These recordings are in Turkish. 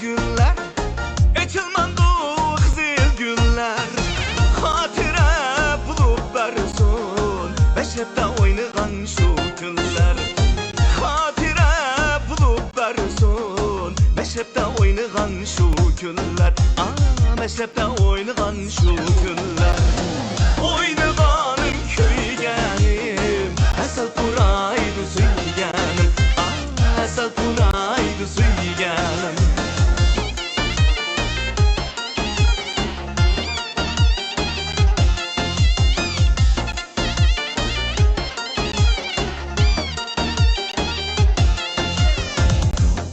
güller, açılmandı kızıl güller. Hatire bulup bersun, meşrepte oynayan şu günler. Hatire bulup bersun, meşrepte oynayan şu günler. Meşrepte oynayan şu günler. Oynaganım köygenim, asal kuraydı suyganim. Asal kuraydı suyganim.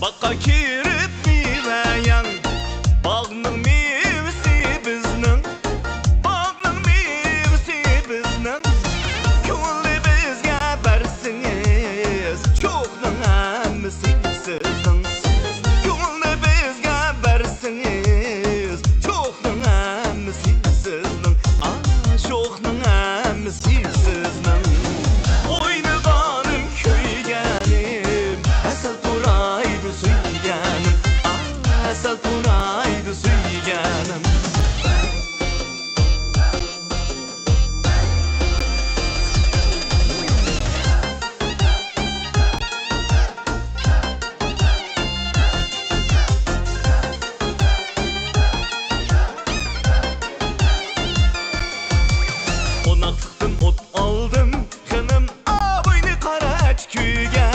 Bakka kirip mireyen, bağının meyvesi bizning, bağının meyvesi bizning. Ko'ngli bizga bersingiz, cho'qning hammasi sizning. Ko'ngli bizga bersingiz, cho'qning hammasi sizning. Cho'qning hammasi sizning. O'ynaganım kuyganim, asal turaydı suyganim. Asal turaydı suyganim. Qonaqlıqdan ot aldım, xanım boyni qaraç kuyga.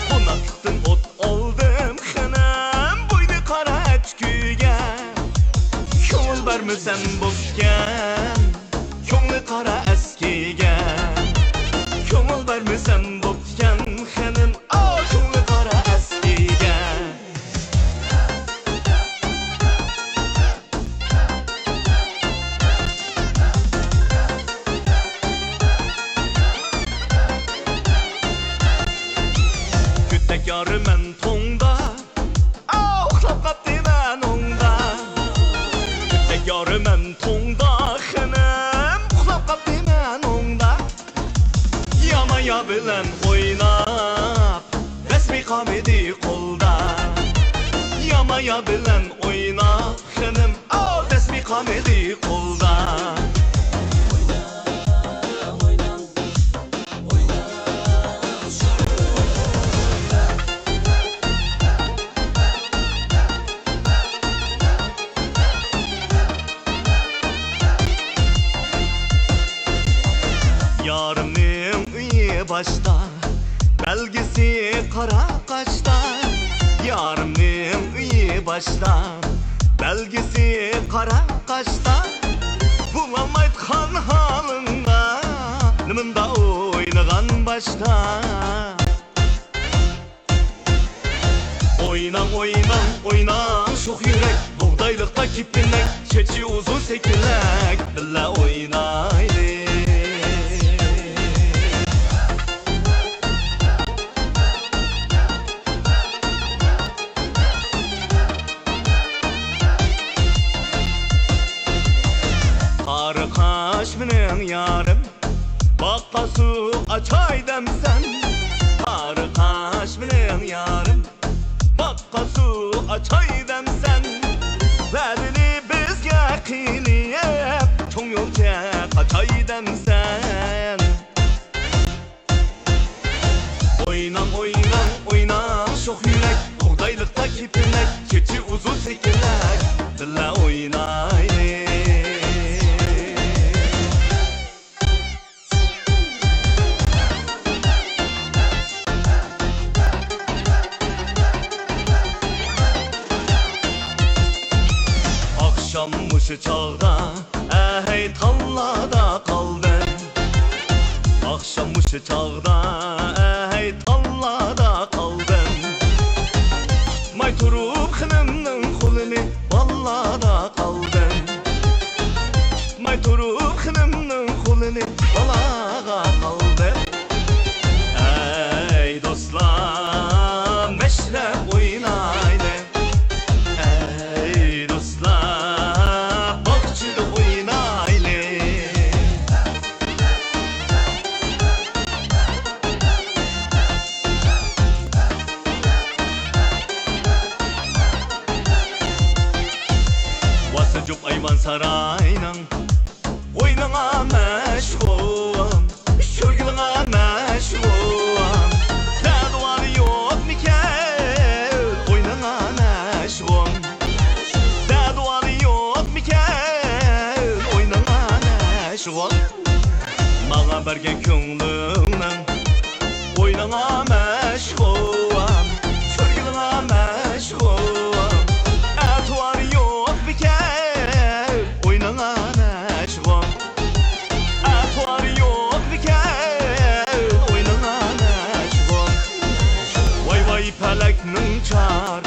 Qonaqlıqdan ot aldım, xanım boyni qaraç kuyga. Ko'ngil bermisan bo'pkan, ko'ngli qara eskiga. Ko'ngil bermisan bo'pkan, xanım ko'ngli qara eskiga. Kütek yarı men tonda, uxlab qaptiman onda. Kütek yarı men tonda, xanım uxlab qaptiman onda. Yamaya bilen oynap, resmi kamedi kolda. Yamaya bilen oynap, xanım resmi kamedi kolda. Yarımın üye başta, belgisi kara kaçta. Yarımın üye başta, belgisi kara kaçta. Bulamaytkan halında, nimunda oynagan başta. Oynan oynan oynan şox yürek, buğdaylıkta kipinlek, çeçi uzun sekilek, billa oynaydı. Qarı qaş bilen yarım, bakka su açay demsen. Qarı qaş bilen yarım, bakka su açay demsen. Vədini bizga qiyniyib, çoğ yolca qaçay demsen. Oynan oynan oynan şox yürek, buğdaylıkta kipinlek, keçi uzun sekilek, dilla oynaydı. Akşammış çağda, hey tallada kaldım. Akşammış çağda, hey tallada kaldım. May turup xınımның қолini ballada kaldım. May turup xınımның қолini balaga kaldım. Ey dostlar, meşrep oynaydı. Ey dostlar, bakçıda oynaydı. sarayning o'yiningga mashg'ul sho'rgilingga mashg'ul dadvali yo'q mikan o'yiningga mashg'ul dadvali yo'q mikan o'yiningga mashg'ul manga bergan ko'nglingning o'yiningga mashg'ul sho'rgilingga mashg'ul atvar yo'q mikan o'yiningga mashg'ul atvar yo'q mikan o'yiningga mashg'ul voy voy palakning char